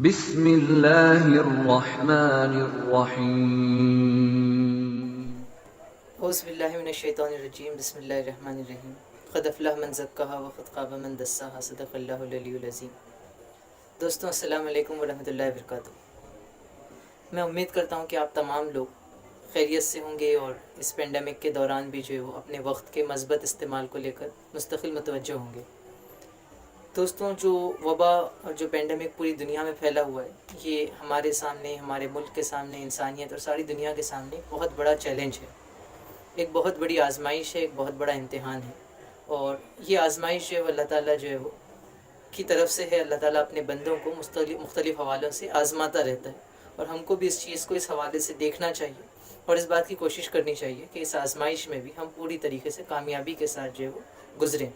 بسم اللہ الرحمن الرحیم۔ اعوذ باللہ من الشیطان الرجیم، بسم اللہ الرحمن الرحیم۔ قد افلح من زکاہا وقد خاب من دساہا، صدق اللہ العلی العظیم۔ دوستوں السلام علیکم ورحمۃ اللہ وبرکاتہ۔ میں امید کرتا ہوں کہ آپ تمام لوگ خیریت سے ہوں گے اور اس پینڈیمک کے دوران بھی جو ہے وہ اپنے وقت کے مثبت استعمال کو لے کر مستقل متوجہ ہوں گے۔ دوستوں، جو وبا اور جو پینڈیمک پوری دنیا میں پھیلا ہوا ہے، یہ ہمارے سامنے، ہمارے ملک کے سامنے، انسانیت اور ساری دنیا کے سامنے بہت بڑا چیلنج ہے، ایک بہت بڑی آزمائش ہے، ایک بہت بڑا امتحان ہے۔ اور یہ آزمائش جو ہے اللہ تعالیٰ جو ہے وہ کی طرف سے ہے۔ اللہ تعالیٰ اپنے بندوں کو مختلف حوالوں سے آزماتا رہتا ہے، اور ہم کو بھی اس چیز کو اس حوالے سے دیکھنا چاہیے اور اس بات کی کوشش کرنی چاہیے کہ اس آزمائش میں بھی ہم پوری طریقے سے کامیابی کے ساتھ جو ہے وہ گزریں،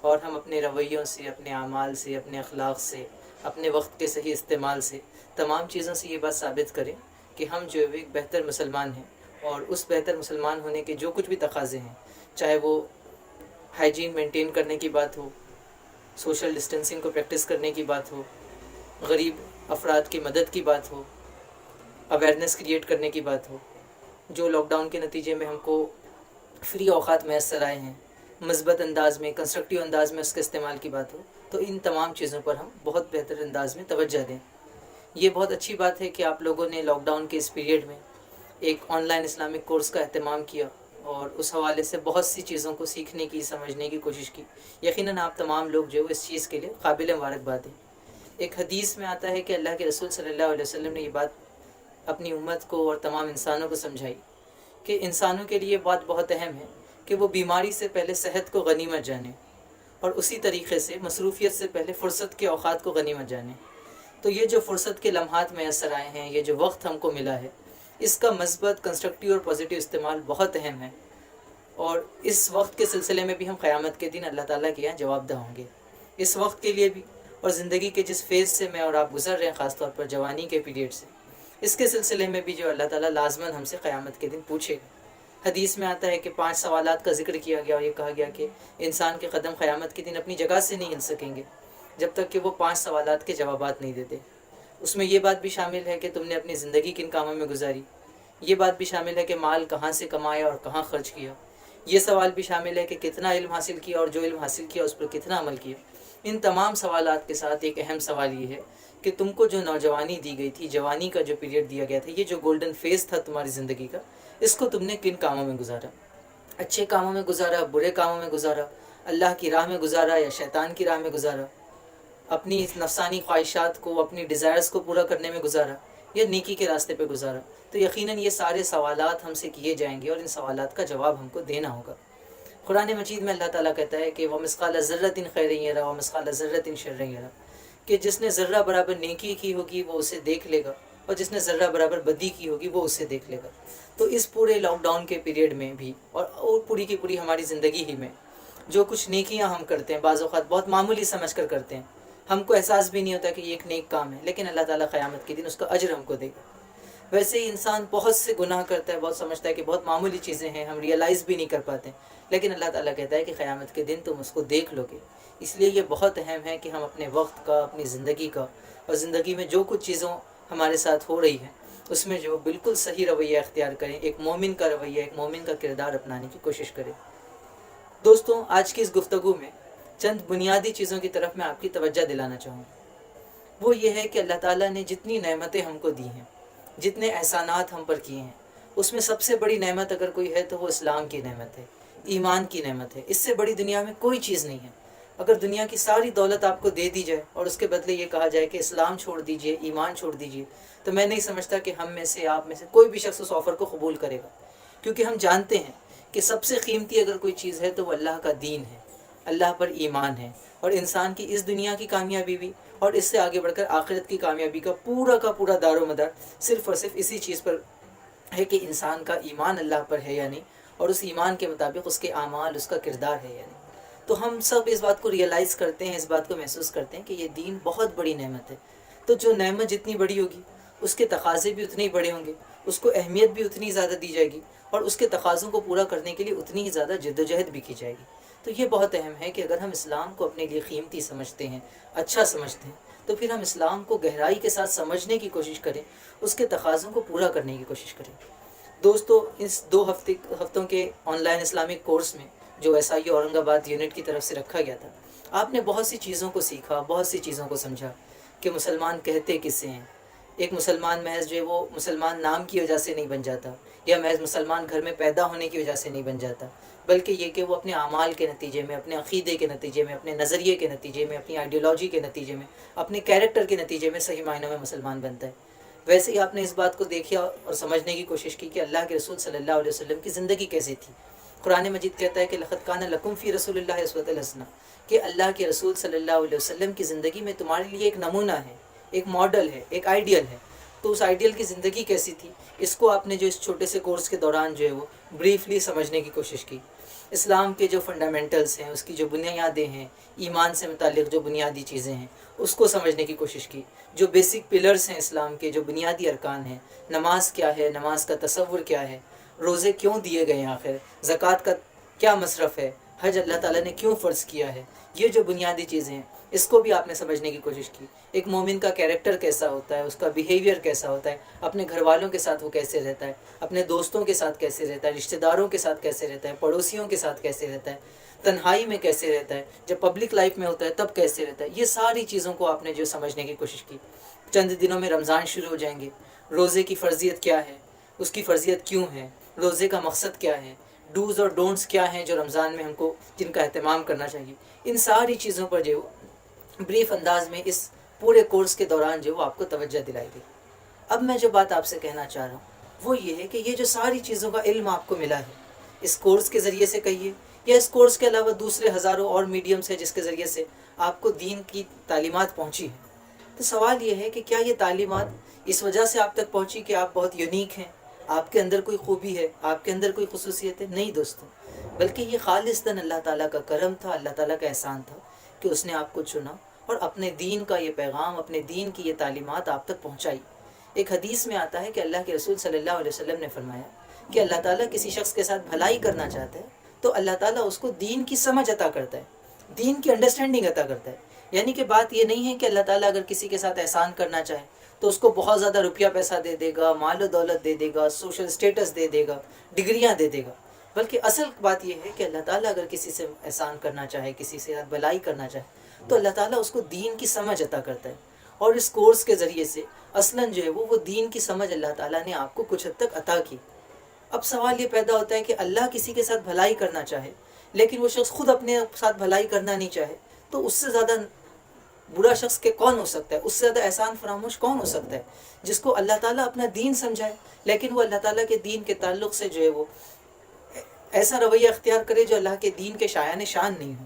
اور ہم اپنے رویوں سے، اپنے اعمال سے، اپنے اخلاق سے، اپنے وقت کے صحیح استعمال سے، تمام چیزوں سے یہ بات ثابت کریں کہ ہم جو ہے وہ ایک بہتر مسلمان ہیں۔ اور اس بہتر مسلمان ہونے کے جو کچھ بھی تقاضے ہیں، چاہے وہ ہائیجین مینٹین کرنے کی بات ہو، سوشل ڈسٹینسنگ کو پریکٹس کرنے کی بات ہو، غریب افراد کی مدد کی بات ہو، اویئرنیس کریٹ کرنے کی بات ہو، جو لاک ڈاؤن کے نتیجے میں ہم کو فری اوقات میسر آئے ہیں، مثبت انداز میں، کنسٹرکٹیو انداز میں اس کے استعمال کی بات ہو، تو ان تمام چیزوں پر ہم بہت بہتر انداز میں توجہ دیں۔ یہ بہت اچھی بات ہے کہ آپ لوگوں نے لاک ڈاؤن کے اس پیریڈ میں ایک آن لائن اسلامک کورس کا اہتمام کیا اور اس حوالے سے بہت سی چیزوں کو سیکھنے کی، سمجھنے کی کوشش کی۔ یقیناً آپ تمام لوگ جو اس چیز کے لیے قابل مبارکباد ہیں۔ ایک حدیث میں آتا ہے کہ اللہ کے رسول صلی اللہ علیہ وسلم نے یہ بات اپنی امت کو اور تمام انسانوں کو سمجھائی کہ انسانوں کے لیے بات بہت اہم ہے کہ وہ بیماری سے پہلے صحت کو غنیمت جانیں، اور اسی طریقے سے مصروفیت سے پہلے فرصت کے اوقات کو غنیمت جانیں۔ تو یہ جو فرصت کے لمحات میسر آئے ہیں، یہ جو وقت ہم کو ملا ہے، اس کا مثبت، کنسٹرکٹیو اور پازیٹیو استعمال بہت اہم ہے، اور اس وقت کے سلسلے میں بھی ہم قیامت کے دن اللہ تعالیٰ کے یہاں جواب دہ ہوں گے۔ اس وقت کے لیے بھی، اور زندگی کے جس فیز سے میں اور آپ گزر رہے ہیں، خاص طور پر جوانی کے پیریڈ سے، اس کے سلسلے میں بھی جو اللہ تعالیٰ لازماً ہم سے قیامت کے دن پوچھے گا۔ حدیث میں آتا ہے کہ 5 سوالات کا ذکر کیا گیا، اور یہ کہا گیا کہ انسان کے قدم قیامت کے دن اپنی جگہ سے نہیں ہل سکیں گے جب تک کہ وہ 5 سوالات کے جوابات نہیں دیتے۔ اس میں یہ بات بھی شامل ہے کہ تم نے اپنی زندگی کن کاموں میں گزاری، یہ بات بھی شامل ہے کہ مال کہاں سے کمایا اور کہاں خرچ کیا، یہ سوال بھی شامل ہے کہ کتنا علم حاصل کیا اور جو علم حاصل کیا اس پر کتنا عمل کیا۔ ان تمام سوالات کے ساتھ ایک اہم سوال یہ ہے کہ تم کو جو نوجوانی دی گئی تھی، جوانی کا جو پیریڈ دیا گیا تھا، یہ جو گولڈن فیز تھا تمہاری زندگی کا، اس کو تم نے کن کاموں میں گزارا؟ اچھے کاموں میں گزارا، برے کاموں میں گزارا، اللہ کی راہ میں گزارا یا شیطان کی راہ میں گزارا، اپنی نفسانی خواہشات کو، اپنی ڈیزائرز کو پورا کرنے میں گزارا، یا نیکی کے راستے پہ گزارا؟ تو یقیناً یہ سارے سوالات ہم سے کیے جائیں گے، اور ان سوالات کا جواب ہم کو دینا ہوگا۔ قرآن مجید میں اللہ تعالیٰ کہتا ہے کہ وَمِثْقَالَ ذَرَّةٍ خَيْرٍ يَرَىٰ وَمِثْقَالَ ذَرَّةٍ شَرٍّ يَرَىٰ، کہ جس نے ذرہ برابر نیکی کی ہوگی وہ اسے دیکھ لے گا، اور جس نے ذرہ برابر بدی کی ہوگی وہ اسے دیکھ لے گا۔ تو اس پورے لاک ڈاؤن کے پیریڈ میں بھی، اور پوری کی پوری ہماری زندگی ہی میں، جو کچھ نیکیاں ہم کرتے ہیں، بعض اوقات بہت معمولی سمجھ کر کرتے ہیں، ہم کو احساس بھی نہیں ہوتا کہ یہ ایک نیک کام ہے، لیکن اللہ تعالیٰ قیامت کے دن اس کا اجر ہم کو دے گا۔ ویسے ہی انسان بہت سے گناہ کرتا ہے، بہت سمجھتا ہے کہ بہت معمولی چیزیں ہیں، ہم ریئلائز بھی نہیں کر پاتے، لیکن اللہ تعالیٰ کہتا ہے کہ قیامت کے دن تم اس کو دیکھ لو گے۔ اس لیے یہ بہت اہم ہے کہ ہم اپنے وقت کا، اپنی زندگی کا، اور زندگی میں جو کچھ چیزوں ہمارے ساتھ ہو رہی ہیں، اس میں جو بالکل صحیح رویہ اختیار کریں، ایک مومن کا رویہ، ایک مومن کا کردار اپنانے کی کوشش کریں۔ دوستوں، آج کی اس گفتگو میں چند بنیادی چیزوں کی طرف میں آپ کی توجہ دلانا چاہوں گا۔ وہ یہ ہے کہ اللہ تعالیٰ نے جتنی نعمتیں ہم کو دی ہیں، جتنے احسانات ہم پر کیے ہیں، اس میں سب سے بڑی نعمت اگر کوئی ہے تو وہ اسلام کی نعمت ہے، ایمان کی نعمت ہے۔ اس سے بڑی دنیا میں کوئی چیز نہیں ہے۔ اگر دنیا کی ساری دولت آپ کو دے دی جائے اور اس کے بدلے یہ کہا جائے کہ اسلام چھوڑ دیجئے، ایمان چھوڑ دیجئے، تو میں نہیں سمجھتا کہ ہم میں سے، آپ میں سے کوئی بھی شخص اس آفر کو قبول کرے گا، کیونکہ ہم جانتے ہیں کہ سب سے قیمتی اگر کوئی چیز ہے تو وہ اللہ کا دین ہے، اللہ پر ایمان ہے، اور انسان کی اس دنیا کی کامیابی بھی اور اس سے آگے بڑھ کر آخرت کی کامیابی کا پورا دار و مدار صرف اور صرف اسی چیز پر ہے کہ انسان کا ایمان اللہ پر ہے یا نہیں، اور اس ایمان کے مطابق اس کے اعمال، اس کا کردار ہے یا نہیں۔ تو ہم سب اس بات کو ریئلائز کرتے ہیں، اس بات کو محسوس کرتے ہیں کہ یہ دین بہت بڑی نعمت ہے۔ تو جو نعمت جتنی بڑی ہوگی، اس کے تقاضے بھی اتنے ہی بڑے ہوں گے، اس کو اہمیت بھی اتنی زیادہ دی جائے گی، اور اس کے تقاضوں کو پورا کرنے کے لیے اتنی ہی زیادہ جدوجہد بھی کی جائے گی۔ تو یہ بہت اہم ہے کہ اگر ہم اسلام کو اپنے لیے قیمتی سمجھتے ہیں، اچھا سمجھتے ہیں، تو پھر ہم اسلام کو گہرائی کے ساتھ سمجھنے کی کوشش کریں، اس کے تقاضوں کو پورا کرنے کی کوشش کریں۔ دوستو، اس 2 ہفتوں کے آن لائن اسلامک کورس میں جو SIU اورنگ آباد یونٹ کی طرف سے رکھا گیا تھا، آپ نے بہت سی چیزوں کو سیکھا، بہت سی چیزوں کو سمجھا کہ مسلمان کہتے کسے ہیں۔ ایک مسلمان محض جو ہے وہ مسلمان نام کی وجہ سے نہیں بن جاتا، یا محض مسلمان گھر میں پیدا ہونے کی وجہ سے نہیں بن جاتا، بلکہ یہ کہ وہ اپنے اعمال کے نتیجے میں، اپنے عقیدے کے نتیجے میں، اپنے نظریے کے نتیجے میں، اپنی آئیڈیالوجی کے نتیجے میں، اپنے کیریکٹر کے نتیجے میں صحیح معنوں میں مسلمان بنتا ہے۔ ویسے ہی آپ نے اس بات کو دیکھا اور سمجھنے کی کوشش کی کہ اللہ کے رسول صلی اللہ علیہ وسلم کی زندگی کیسی تھی۔ قرآن مجید کہتا ہے کہ لقد کان لکم فی رسول اللہ اسوۃ الحسنہ، کہ اللہ کے رسول صلی اللہ علیہ وسلم کی زندگی میں تمہارے لیے ایک نمونہ ہے، ایک ماڈل ہے، ایک آئیڈیل ہے۔ تو اس آئیڈیل کی زندگی کیسی تھی، اس کو آپ نے جو اس چھوٹے سے کورس کے دوران جو ہے وہ بریفلی سمجھنے کی کوشش کی۔ اسلام کے جو فنڈامنٹلز ہیں، اس کی جو بنیادیں ہیں، ایمان سے متعلق جو بنیادی چیزیں ہیں، اس کو سمجھنے کی کوشش کی۔ جو بیسک پلرز ہیں اسلام کے، جو بنیادی ارکان ہیں، نماز کیا ہے، نماز کا تصور کیا ہے، روزے کیوں دیے گئے ہیں، آخر زکوٰۃ کا کیا مصرف ہے، حج اللہ تعالیٰ نے کیوں فرض کیا ہے، یہ جو بنیادی چیزیں ہیں اس کو بھی آپ نے سمجھنے کی کوشش کی۔ ایک مومن کا کیریکٹر کیسا ہوتا ہے، اس کا بیہیویئر کیسا ہوتا ہے، اپنے گھر والوں کے ساتھ وہ کیسے رہتا ہے، اپنے دوستوں کے ساتھ کیسے رہتا ہے، رشتہ داروں کے ساتھ کیسے رہتا ہے، پڑوسیوں کے ساتھ کیسے رہتا ہے، تنہائی میں کیسے رہتا ہے، جب پبلک لائف میں ہوتا ہے تب کیسے رہتا ہے۔ یہ ساری چیزوں کو آپ نے جو سمجھنے کی کوشش کی۔ چند دنوں میں رمضان شروع ہو جائیں گے۔ روزے کی فرضیت کیا ہے، اس کی فرضیت کیوں ہے، روزے کا مقصد کیا ہے، ڈوز اور ڈونٹس کیا ہیں جو رمضان میں ہم کو جن کا اہتمام کرنا چاہیے، ان ساری چیزوں پر جو بریف انداز میں اس پورے کورس کے دوران جو وہ آپ کو توجہ دلائی گئی۔ اب میں جو بات آپ سے کہنا چاہ رہا ہوں وہ یہ ہے کہ یہ جو ساری چیزوں کا علم آپ کو ملا ہے اس کورس کے ذریعے سے کہیے، یا اس کورس کے علاوہ دوسرے ہزاروں اور میڈیمز ہیں جس کے ذریعے سے آپ کو دین کی تعلیمات پہنچی ہیں، تو سوال یہ ہے کہ کیا یہ تعلیمات اس وجہ سے آپ تک پہنچی کہ آپ بہت یونیک ہیں، آپ کے اندر کوئی خوبی ہے، آپ کے اندر کوئی خصوصیت ہے؟ نہیں دوستوں، بلکہ یہ خالصتاً اللہ تعالیٰ کا کرم تھا، اللہ تعالیٰ کا احسان تھا کہ اس نے آپ کو چنا اور اپنے دین کا یہ پیغام، اپنے دین کی یہ تعلیمات آپ تک پہنچائی۔ ایک حدیث میں آتا ہے کہ اللہ کے رسول صلی اللہ علیہ وسلم نے فرمایا کہ اللہ تعالیٰ کسی شخص کے ساتھ بھلائی کرنا چاہتا ہے تو اللہ تعالیٰ اس کو دین کی سمجھ عطا کرتا ہے، دین کی انڈرسٹینڈنگ عطا کرتا ہے۔ یعنی کہ بات یہ نہیں ہے کہ اللہ تعالیٰ اگر کسی کے ساتھ احسان کرنا چاہے تو اس کو بہت زیادہ روپیہ پیسہ دے دے گا، مال و دولت دے دے گا، سوشل سٹیٹس دے دے گا، ڈگریاں دے دے گا، بلکہ اصل بات یہ ہے کہ اللہ تعالیٰ اگر کسی سے احسان کرنا چاہے، کسی سے بھلائی کرنا چاہے تو اللہ تعالیٰ اس کو دین کی سمجھ عطا کرتا ہے۔ اور اس کورس کے ذریعے سے اصلاً جو ہے وہ دین کی سمجھ اللہ تعالیٰ نے آپ کو کچھ حد تک عطا کی۔ اب سوال یہ پیدا ہوتا ہے کہ اللہ کسی کے ساتھ بھلائی کرنا چاہے لیکن وہ شخص خود اپنے ساتھ بھلائی کرنا نہیں چاہے تو اس سے زیادہ برا شخص کے کون ہو سکتا ہے، اس سے زیادہ احسان فراموش کون ہو سکتا ہے، جس کو اللہ تعالیٰ اپنا دین سمجھائے لیکن وہ اللہ تعالیٰ کے دین کے تعلق سے جو ہے وہ ایسا رویہ اختیار کرے جو اللہ کے دین کے شایان شان نہیں ہو،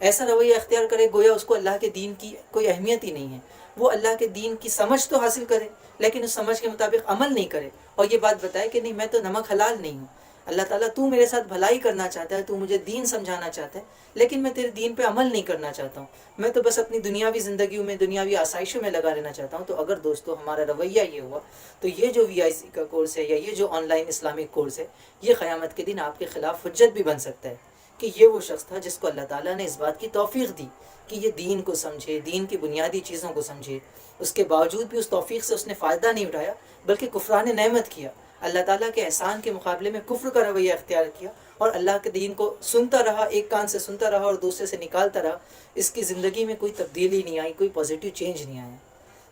ایسا رویہ اختیار کرے گویا اس کو اللہ کے دین کی کوئی اہمیت ہی نہیں ہے۔ وہ اللہ کے دین کی سمجھ تو حاصل کرے لیکن اس سمجھ کے مطابق عمل نہیں کرے، اور یہ بات بتائے کہ نہیں میں تو نمک حلال نہیں ہوں، اللہ تعالیٰ تو میرے ساتھ بھلائی کرنا چاہتا ہے، تو مجھے دین سمجھانا چاہتا ہے لیکن میں تیرے دین پہ عمل نہیں کرنا چاہتا ہوں، میں تو بس اپنی دنیاوی زندگیوں میں، دنیاوی آسائشوں میں لگا رہنا چاہتا ہوں۔ تو اگر دوستو ہمارا رویہ یہ ہوا تو یہ جو VIC کا کورس ہے یا یہ جو آن لائن اسلامک کورس ہے یہ قیامت کے دن آپ کے خلاف حجت بھی بن سکتا ہے کہ یہ وہ شخص تھا جس کو اللہ تعالیٰ نے اس بات کی توفیق دی کہ یہ دین کو سمجھے، دین کی بنیادی چیزوں کو سمجھے، اس کے باوجود بھی اس توفیق سے اس نے فائدہ نہیں اٹھایا بلکہ کفران نعمت کیا، اللہ تعالیٰ کے احسان کے مقابلے میں کفر کا رویہ اختیار کیا اور اللہ کے دین کو سنتا رہا، ایک کان سے سنتا رہا اور دوسرے سے نکالتا رہا، اس کی زندگی میں کوئی تبدیلی نہیں آئی، کوئی پازیٹیو چینج نہیں آیا۔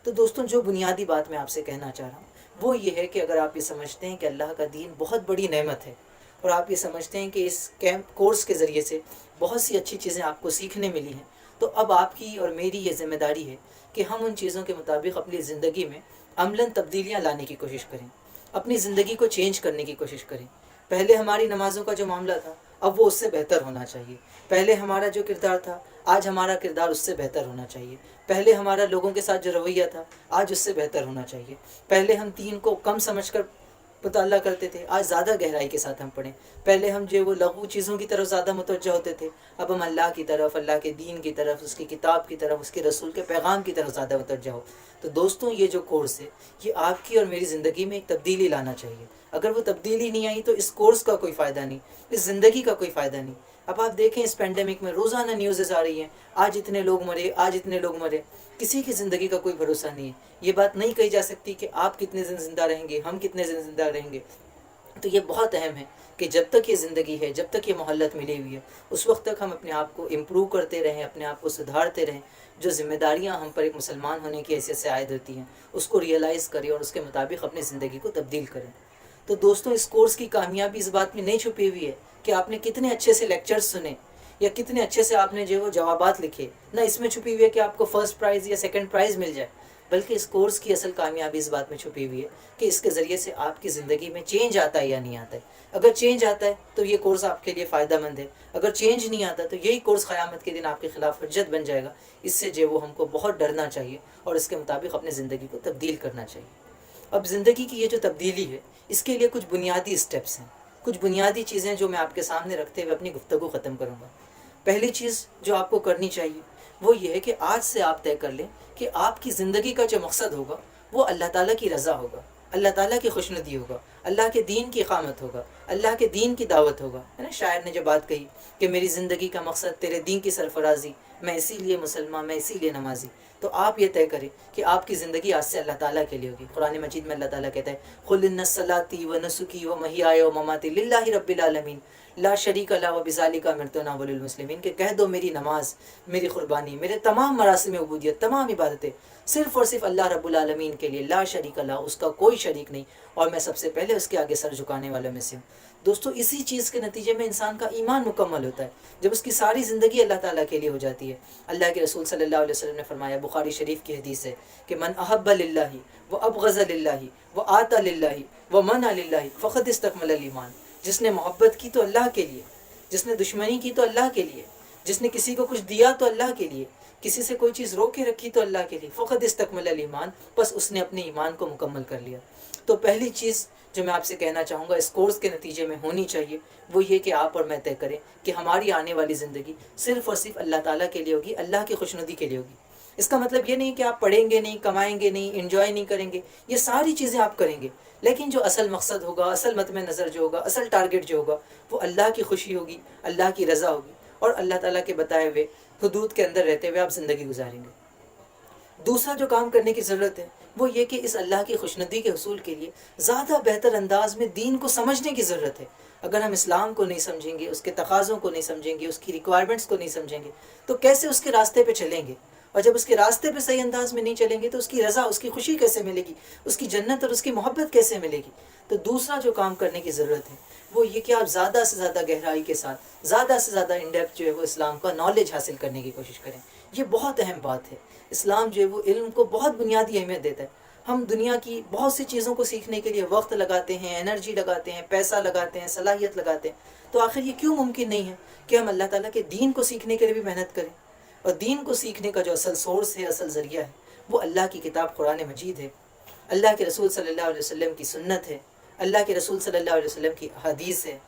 تو دوستوں جو بنیادی بات میں آپ سے کہنا چاہ رہا ہوں وہ یہ ہے کہ اگر آپ یہ سمجھتے ہیں کہ اللہ کا دین بہت بڑی نعمت ہے اور آپ یہ سمجھتے ہیں کہ اس کورس کے ذریعے سے بہت سی اچھی چیزیں آپ کو سیکھنے ملی ہیں، تو اب آپ کی اور میری یہ ذمہ داری ہے کہ ہم ان چیزوں کے مطابق اپنی زندگی میں عملاً تبدیلیاں لانے کی کوشش کریں، اپنی زندگی کو چینج کرنے کی کوشش کریں۔ پہلے ہماری نمازوں کا جو معاملہ تھا اب وہ اس سے بہتر ہونا چاہیے، پہلے ہمارا جو کردار تھا آج ہمارا کردار اس سے بہتر ہونا چاہیے، پہلے ہمارا لوگوں کے ساتھ جو رویہ تھا آج اس سے بہتر ہونا چاہیے، پہلے ہم دین کو کم سمجھ کر مطالعہ کرتے تھے آج زیادہ گہرائی کے ساتھ ہم پڑھیں، پہلے ہم جو وہ لغو چیزوں کی طرف زیادہ متوجہ ہوتے تھے اب ہم اللہ کی طرف، اللہ کے دین کی طرف، اس کی کتاب کی طرف، اس کے رسول کے پیغام کی طرف زیادہ متوجہ ہو۔ تو دوستوں یہ جو کورس ہے یہ آپ کی اور میری زندگی میں ایک تبدیلی لانا چاہیے، اگر وہ تبدیلی نہیں آئی تو اس کورس کا کوئی فائدہ نہیں، اس زندگی کا کوئی فائدہ نہیں۔ اب آپ دیکھیں اس پینڈیمک میں روزانہ نیوزز آ رہی ہیں، آج اتنے لوگ مرے، آج اتنے لوگ مرے، کسی کی زندگی کا کوئی بھروسہ نہیں ہے۔ یہ بات نہیں کہی جا سکتی کہ آپ کتنے دن زندہ رہیں گے، ہم کتنے دن زندہ رہیں گے۔ تو یہ بہت اہم ہے کہ جب تک یہ زندگی ہے، جب تک یہ مہلت ملی ہوئی ہے، اس وقت تک ہم اپنے آپ کو امپروو کرتے رہیں، اپنے آپ کو سدھارتے رہیں، جو ذمہ داریاں ہم پر ایک مسلمان ہونے کی حیثیت سے عائد ہوتی ہیں اس کو ریئلائز کریں اور اس کے مطابق اپنی زندگی کو تبدیل کریں۔ تو دوستوں، اس کورس کی کامیابی اس بات میں نہیں چھپی ہوئی ہے کہ آپ نے کتنے اچھے سے لیکچرز سنے یا کتنے اچھے سے آپ نے جو وہ جوابات لکھے، نہ اس میں چھپی ہوئی ہے کہ آپ کو فرسٹ پرائز یا سیکنڈ پرائز مل جائے، بلکہ اس کورس کی اصل کامیابی اس بات میں چھپی ہوئی ہے کہ اس کے ذریعے سے آپ کی زندگی میں چینج آتا ہے یا نہیں آتا ہے۔ اگر چینج آتا ہے تو یہ کورس آپ کے لیے فائدہ مند ہے، اگر چینج نہیں آتا تو یہی کورس قیامت کے دن آپ کے خلاف حجت بن جائے گا۔ اس سے جو وہ ہم کو بہت ڈرنا چاہیے اور اس کے مطابق اپنی زندگی کو تبدیل کرنا چاہیے۔ اب زندگی کی یہ جو تبدیلی ہے، اس کے لیے کچھ بنیادی اسٹیپس ہیں، کچھ بنیادی چیزیں جو میں آپ کے سامنے رکھتے ہوئے اپنی گفتگو ختم کروں گا۔ پہلی چیز جو آپ کو کرنی چاہیے وہ یہ ہے کہ آج سے آپ طے کر لیں کہ آپ کی زندگی کا جو مقصد ہوگا وہ اللہ تعالیٰ کی رضا ہوگا، اللہ تعالیٰ کی خوشنودی ہوگا، اللہ کے دین کی اقامت ہوگا، اللہ کے دین کی دعوت ہوگا۔ ہے نا، شاعر نے جو بات کہی کہ میری زندگی کا مقصد تیرے دین کی سرفرازی، میں اسی لیے مسلمان، میں اسی لیے نمازی۔ تو آپ یہ طے کریں کہ آپ کی زندگی آج سے اللہ تعالیٰ کے لیے ہوگی۔ قرآن مجید میں اللہ تعالیٰ کہتا ہے قُلْ إِنَّ صَلَاتِي وَنُسُكِي وَمَحْيَايَ وَمَمَاتِي لِلَّهِ رَبِّ الْعَالَمِينَ لا شریک لہ وبذالک امرت وَأَنَا أَوَّلُ الْمُسْلِمِينَ کہ کہہ دو میری نماز، میری قربانی، میرے تمام مراسم عبودیت، تمام عبادتیں صرف اور صرف اللہ رب العالمین کے لیے، لا شریک لہ، اس کا کوئی شریک نہیں، اور میں سب سے پہلے اس کے آگے سر جھکانے والوں میں سے ہوں۔ دوستو، اسی چیز کے نتیجے میں انسان کا ایمان مکمل ہوتا ہے جب اس کی ساری زندگی اللہ تعالیٰ کے لیے ہو جاتی ہے۔ اللہ کے رسول صلی اللہ علیہ وسلم نے فرمایا، بخاری شریف کی حدیث ہے کہ من احب للہ وابغض للہ وآتى للہ ومنع للہ فقد استکمل الایمان۔ جس نے محبت کی تو اللہ کے لیے، جس نے دشمنی کی تو اللہ کے لیے، جس نے کسی کو کچھ دیا تو اللہ کے لیے، کسی سے کوئی چیز روک کے رکھی تو اللہ کے لیے، فقد استکمل الایمان، بس اس نے اپنے ایمان کو مکمل کر لیا۔ تو پہلی چیز جو میں آپ سے کہنا چاہوں گا اس کورس کے نتیجے میں ہونی چاہیے وہ یہ کہ آپ اور میں طے کریں کہ ہماری آنے والی زندگی صرف اور صرف اللہ تعالیٰ کے لیے ہوگی، اللہ کی خوشنودی کے لیے ہوگی۔ اس کا مطلب یہ نہیں کہ آپ پڑھیں گے نہیں، کمائیں گے نہیں، انجوائے نہیں کریں گے، یہ ساری چیزیں آپ کریں گے، لیکن جو اصل مقصد ہوگا، اصل مد نظر جو ہوگا، اصل ٹارگٹ جو ہوگا وہ اللہ کی خوشی ہوگی، اللہ کی رضا ہوگی، اور اللہ تعالیٰ کے بتائے ہوئے حدود کے اندر رہتے ہوئے آپ زندگی گزاریں گے۔ دوسرا جو کام کرنے کی ضرورت ہے وہ یہ کہ اس اللہ کی خوشنودی کے حصول کے لیے زیادہ بہتر انداز میں دین کو سمجھنے کی ضرورت ہے۔ اگر ہم اسلام کو نہیں سمجھیں گے، اس کے تقاضوں کو نہیں سمجھیں گے، اس کی ریکوائرمنٹس کو نہیں سمجھیں گے تو کیسے اس کے راستے پہ چلیں گے؟ اور جب اس کے راستے پہ صحیح انداز میں نہیں چلیں گے تو اس کی رضا، اس کی خوشی کیسے ملے گی؟ اس کی جنت اور اس کی محبت کیسے ملے گی؟ تو دوسرا جو کام کرنے کی ضرورت ہے وہ یہ کہ آپ زیادہ سے زیادہ گہرائی کے ساتھ، زیادہ سے زیادہ ان ڈیپتھ جو ہے وہ اسلام کا نالج حاصل کرنے کی کوشش کریں۔ یہ بہت اہم بات ہے۔ اسلام جو ہے وہ علم کو بہت بنیادی اہمیت دیتا ہے۔ ہم دنیا کی بہت سی چیزوں کو سیکھنے کے لیے وقت لگاتے ہیں، انرجی لگاتے ہیں، پیسہ لگاتے ہیں، صلاحیت لگاتے ہیں، تو آخر یہ کیوں ممکن نہیں ہے کہ ہم اللہ تعالیٰ کے دین کو سیکھنے کے لیے بھی محنت کریں؟ اور دین کو سیکھنے کا جو اصل سورس ہے، اصل ذریعہ ہے، وہ اللہ کی کتاب قرآن مجید ہے، اللہ کے رسول صلی اللہ علیہ وسلم کی سنت ہے، اللہ کے رسول صلی اللہ علیہ وسلم کی حدیث ہے،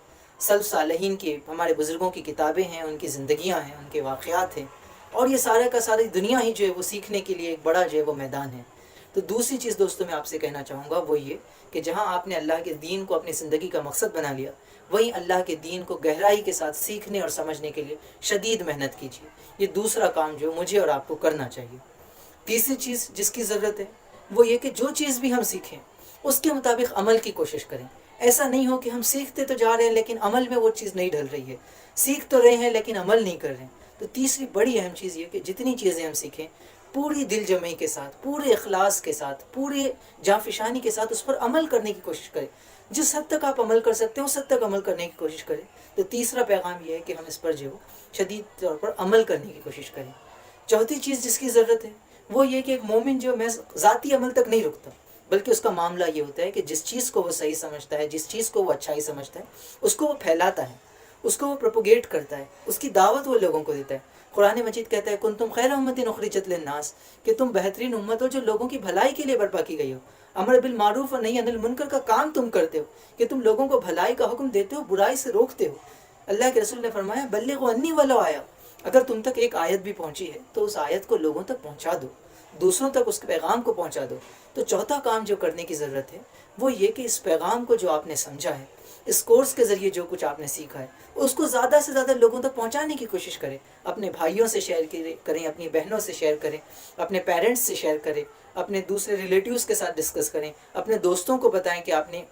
سلف صالحین کی، ہمارے بزرگوں کی کتابیں ہیں، ان کی زندگیاں ہیں، ان کے واقعات ہیں، اور یہ سارا کا ساری دنیا ہی جو ہے وہ سیکھنے کے لیے ایک بڑا جو ہے وہ میدان ہے۔ تو دوسری چیز دوستوں میں آپ سے کہنا چاہوں گا وہ یہ کہ جہاں آپ نے اللہ کے دین کو اپنی زندگی کا مقصد بنا لیا، وہیں اللہ کے دین کو گہرائی کے ساتھ سیکھنے اور سمجھنے کے لیے شدید محنت کیجیے۔ یہ دوسرا کام جو مجھے اور آپ کو کرنا چاہیے۔ تیسری چیز جس کی ضرورت ہے وہ یہ کہ جو چیز بھی ہم سیکھیں اس کے مطابق عمل کی کوشش کریں۔ ایسا نہیں ہو کہ ہم سیکھتے تو جا رہے ہیں لیکن عمل میں وہ چیز نہیں ڈھل رہی ہے، سیکھ تو رہے ہیں لیکن عمل نہیں کر رہے ہیں۔ تو تیسری بڑی اہم چیز یہ کہ جتنی چیزیں ہم سیکھیں پوری دل جمعی کے ساتھ، پورے اخلاص کے ساتھ، پورے جانفشانی کے ساتھ اس پر عمل کرنے کی کوشش کریں۔ جس حد تک آپ عمل کر سکتے ہیں اس حد تک عمل کرنے کی کوشش کریں۔ تو تیسرا پیغام یہ ہے کہ ہم اس پر جو شدید طور پر عمل کرنے کی کوشش کریں۔ چوتھی چیز جس کی ضرورت ہے وہ یہ کہ ایک مومن جو محض ذاتی عمل تک نہیں رکتا، بلکہ اس کا معاملہ یہ ہوتا ہے کہ جس چیز کو وہ صحیح سمجھتا ہے، جس چیز کو وہ اچھائی سمجھتا ہے، اس کو وہ پھیلاتا ہے، اس کو وہ پروپوگیٹ کرتا ہے، اس کی دعوت وہ لوگوں کو دیتا ہے۔ قرآن مجید کہتا ہے کنتم خیر امت اخرجت للناس، کہ تم بہترین امت ہو جو لوگوں کی بھلائی کے لیے برپا کی گئی ہو۔ امر بالمعروف اور نہی عن المنکر کا کام تم کرتے ہو کہ تم لوگوں کو بھلائی کا حکم دیتے ہو، برائی سے روکتے ہو۔ اللہ کے رسول نے فرمایا بلغوا انی ولو آیا، اگر تم تک ایک آیت بھی پہنچی ہے تو اس آیت کو لوگوں تک پہنچا دو، دوسروں تک اس پیغام کو پہنچا دو۔ تو چوتھا کام جو کرنے کی ضرورت ہے وہ یہ کہ اس پیغام کو جو آپ نے سمجھا ہے اس کورس کے ذریعے جو کچھ آپ نے سیکھا ہے اس کو زیادہ سے زیادہ لوگوں تک پہنچانے کی کوشش کریں. اپنے بھائیوں سے شیئر کریں، اپنی بہنوں سے شیئر کریں، اپنے پیرنٹس سے شیئر کریں، اپنے دوسرے ریلیٹیوز کے ساتھ ڈسکس کریں، اپنے دوستوں کو بتائیں کہ آپ نے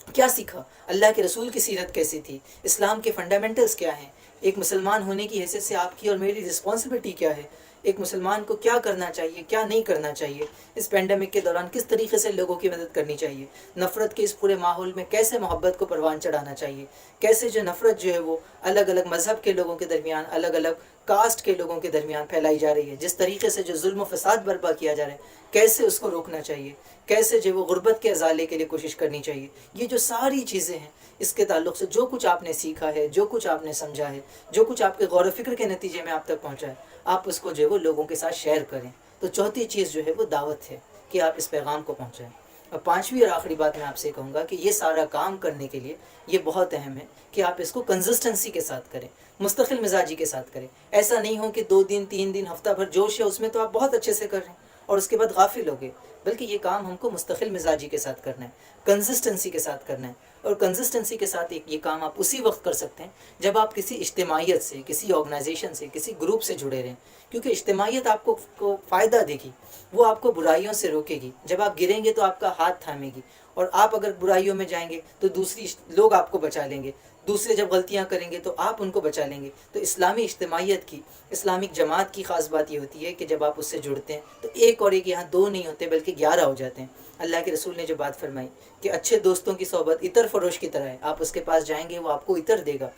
کیا سیکھا، اللہ کے رسول کی سیرت کیسی تھی، اسلام کے فنڈامنٹلز کیا ہیں، ایک مسلمان ہونے کی حیثیت سے آپ کی اور میری رسپانسبلٹی کیا ہے، ایک مسلمان کو کیا کرنا چاہیے، کیا نہیں کرنا چاہیے، اس پینڈیمک کے دوران کس طریقے سے لوگوں کی مدد کرنی چاہیے، نفرت کے اس پورے ماحول میں کیسے محبت کو پروان چڑھانا چاہیے، کیسے جو نفرت جو ہے وہ الگ الگ مذہب کے لوگوں کے درمیان، الگ الگ کاسٹ کے لوگوں کے درمیان پھیلائی جا رہی ہے، جس طریقے سے جو ظلم و فساد برپا کیا جا رہا ہے کیسے اس کو روکنا چاہیے، کیسے جو وہ غربت کے ازالے کے لیے کوشش کرنی چاہیے. یہ جو ساری چیزیں ہیں اس کے تعلق سے جو کچھ آپ نے سیکھا ہے، جو کچھ آپ نے سمجھا ہے، جو کچھ آپ کے غور و فکر کے نتیجے میں آپ تک پہنچا ہے، آپ اس کو جو ہے وہ لوگوں کے ساتھ شیئر کریں. تو چوتھی چیز جو ہے وہ دعوت ہے کہ آپ اس پیغام کو پہنچائیں. اور پانچویں اور آخری بات میں آپ سے کہوں گا کہ یہ سارا کام کرنے کے لیے یہ بہت اہم ہے کہ آپ اس کو کنسسٹنسی کے ساتھ کریں، مستقل مزاجی کے ساتھ کریں. ایسا نہیں ہو کہ 2 دن 3 دن ہفتہ بھر جوش ہے اس میں تو آپ بہت اچھے سے کر رہے ہیں اور اس کے بعد غافل ہو گئے، بلکہ یہ کام ہم کو مستقل مزاجی کے ساتھ کرنا ہے، کنسسٹنسی کے ساتھ کرنا ہے. اور کنسسٹنسی کے ساتھ یہ کام آپ اسی وقت کر سکتے ہیں جب آپ کسی اجتماعیت سے، کسی آرگنائزیشن سے، کسی گروپ سے جڑے رہیں، کیونکہ اجتماعیت آپ کو فائدہ دے گی، وہ آپ کو برائیوں سے روکے گی. جب آپ گریں گے تو آپ کا ہاتھ تھامے گی، اور آپ اگر برائیوں میں جائیں گے تو دوسری لوگ آپ کو بچا لیں گے، دوسرے جب غلطیاں کریں گے تو آپ ان کو بچا لیں گے. تو اسلامی اجتماعیت کی، اسلامک جماعت کی خاص بات یہ ہوتی ہے کہ جب آپ اس سے جڑتے ہیں تو ایک اور ایک یہاں 2 نہیں ہوتے بلکہ 11 ہو جاتے ہیں. اللہ کے رسول نے جو بات فرمائی کہ اچھے دوستوں کی صحبت عطر فروش کی طرح ہے، آپ اس کے پاس جائیں گے وہ آپ کو عطر دے گا،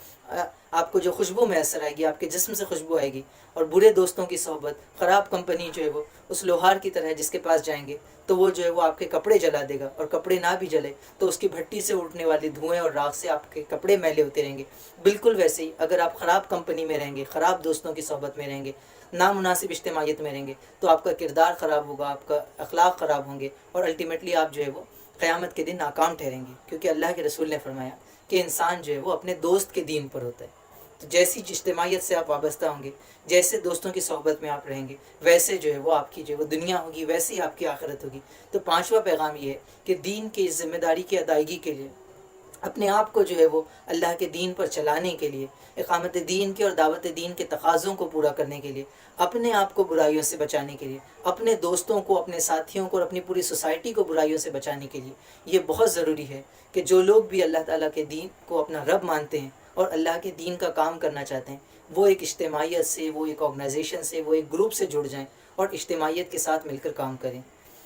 آپ کو جو خوشبو میسر آئے گی، آپ کے جسم سے خوشبو آئے گی. اور برے دوستوں کی صحبت، خراب کمپنی جو ہے وہ اس لوہار کی طرح ہے جس کے پاس جائیں گے تو وہ جو ہے وہ آپ کے کپڑے جلا دے گا، اور کپڑے نہ بھی جلے تو اس کی بھٹی سے اٹھنے والی دھوئیں اور راکھ سے آپ کے کپڑے میلے ہوتے رہیں گے. بالکل ویسے ہی اگر آپ خراب کمپنی میں رہیں گے، خراب دوستوں کی صحبت میں رہیں گے، نامناسب اجتماعیت میں رہیں گے تو آپ کا کردار خراب ہوگا، آپ کا اخلاق خراب ہوں گے، اور الٹیمیٹلی آپ جو ہے وہ قیامت کے دن ناکام ٹھہریں گے. کیونکہ اللہ کے رسول نے فرمایا کہ انسان جو ہے وہ اپنے دوست کے دین پر ہوتا ہے. تو جیسی اجتماعیت سے آپ وابستہ ہوں گے، جیسے دوستوں کی صحبت میں آپ رہیں گے، ویسے جو ہے وہ آپ کی جو ہے وہ دنیا ہوگی، ویسے ہی آپ کی آخرت ہوگی. تو پانچواں پیغام یہ ہے کہ دین کی اس ذمہ داری کی ادائیگی کے لیے، اپنے آپ کو جو ہے وہ اللہ کے دین پر چلانے کے لیے، اقامت دین کے اور دعوت دین کے تقاضوں کو پورا کرنے کے لیے، اپنے آپ کو برائیوں سے بچانے کے لیے، اپنے دوستوں کو، اپنے ساتھیوں کو اور اپنی پوری سوسائٹی کو برائیوں سے بچانے کے لیے یہ بہت ضروری ہے کہ جو لوگ بھی اللہ تعالیٰ کے دین کو اپنا رب مانتے ہیں اور اللہ کے دین کا کام کرنا چاہتے ہیں، وہ ایک اجتماعیت سے، وہ ایک آرگنائزیشن سے، وہ ایک گروپ سے جڑ جائیں اور اجتماعیت کے ساتھ مل کر کام کریں.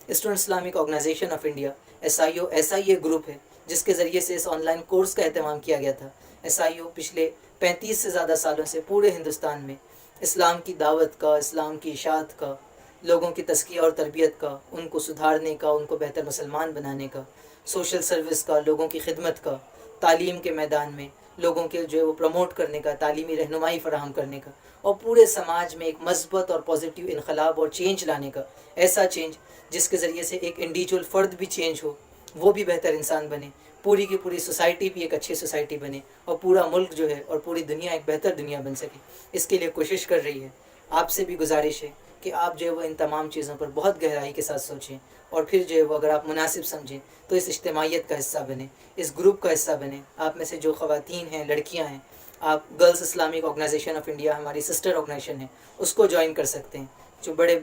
Student Islamic organisation of India SIO ایسا ہی ایک گروپ ہے جس کے ذریعے سے اس آن لائن کورس کا اہتمام کیا گیا تھا. SIO پچھلے 35 سے زیادہ سالوں سے پورے ہندوستان میں اسلام کی دعوت کا، اسلام کی اشاعت کا، لوگوں کی تزکیہ اور تربیت کا، ان کو سدھارنے کا، ان کو بہتر مسلمان بنانے کا، سوشل سروس کا، لوگوں کی خدمت کا، تعلیم کے میدان میں لوگوں کے جو ہے وہ پروموٹ کرنے کا، تعلیمی رہنمائی فراہم کرنے کا، اور پورے سماج میں ایک مثبت اور پازیٹیو انقلاب اور چینج لانے کا. ایسا چینج جس کے ذریعے سے ایک انڈیویجول فرد بھی چینج ہو، وہ بھی بہتر انسان بنے، پوری کی پوری سوسائٹی بھی ایک اچھی سوسائٹی بنے، اور پورا ملک جو ہے اور پوری دنیا ایک بہتر دنیا بن سکے. اس کے لیے کوشش کر رہی ہے. آپ سے بھی گزارش ہے کہ آپ جو ہے وہ ان تمام چیزوں پر بہت گہرائی کے ساتھ سوچیں، اور پھر جو ہے وہ اگر آپ مناسب سمجھیں تو اس اجتماعیت کا حصہ بنیں، اس گروپ کا حصہ بنیں. آپ میں سے جو خواتین ہیں، لڑکیاں ہیں، آپ girls Islamic organisation of India ہماری سسٹر آرگنائزیشن ہے، اس کو جوائن کر سکتے ہیں. جو بڑے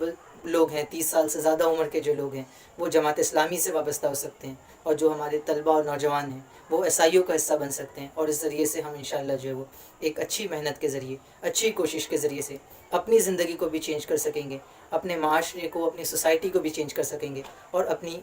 لوگ ہیں، 30 سال سے زیادہ عمر کے جو لوگ ہیں، وہ جماعت اسلامی سے وابستہ ہو سکتے ہیں، اور جو ہمارے طلبہ اور نوجوان ہیں وہ SIO کا حصہ بن سکتے ہیں. اور اس ذریعے سے ہم انشاءاللہ جو ہے وہ ایک اچھی محنت کے ذریعے، اچھی کوشش کے ذریعے سے اپنی زندگی کو بھی چینج کر سکیں گے، اپنے معاشرے کو، اپنی سوسائٹی کو بھی چینج کر سکیں گے، اور اپنی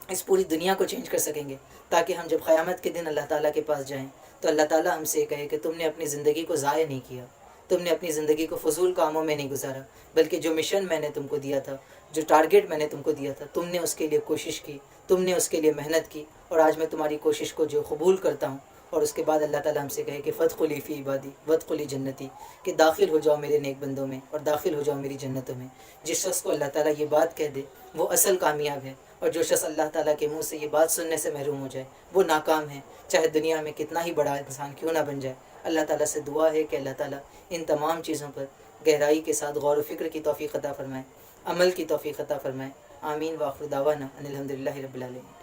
اس پوری دنیا کو چینج کر سکیں گے، تاکہ ہم جب قیامت کے دن اللہ تعالیٰ کے پاس جائیں تو اللہ تعالیٰ ہم سے کہے کہ تم نے اپنی زندگی کو ضائع نہیں کیا، تم نے اپنی زندگی کو فضول کاموں میں نہیں گزارا، بلکہ جو مشن میں نے تم کو دیا تھا، جو ٹارگیٹ میں نے تم کو دیا تھا، تم نے اس کے لیے کوشش کی، تم نے اس کے لیے محنت کی، اور آج میں تمہاری کوشش کو جو قبول کرتا ہوں. اور اس کے بعد اللہ تعالیٰ ہم سے کہے کہ فادخلی فی عبادی وادخلی جنتی، کہ داخل ہو جاؤ میرے نیک بندوں میں اور داخل ہو جاؤ میری جنتوں میں. جس شخص کو اللہ تعالیٰ یہ بات کہہ دے وہ اصل کامیاب ہے، اور جو شخص اللہ تعالیٰ کے منہ سے یہ بات سننے سے محروم ہو جائے وہ ناکام ہے، چاہے دنیا میں کتنا ہی بڑا انسان کیوں نہ بن جائے. اللہ تعالیٰ سے دعا ہے کہ اللہ تعالیٰ ان تمام چیزوں پر گہرائی کے ساتھ غور و فکر کی توفیق عطا فرمائے، عمل کی توفیق عطا فرمائے. آمین. وآخر دعوانا ان الحمدللہ رب العالمین.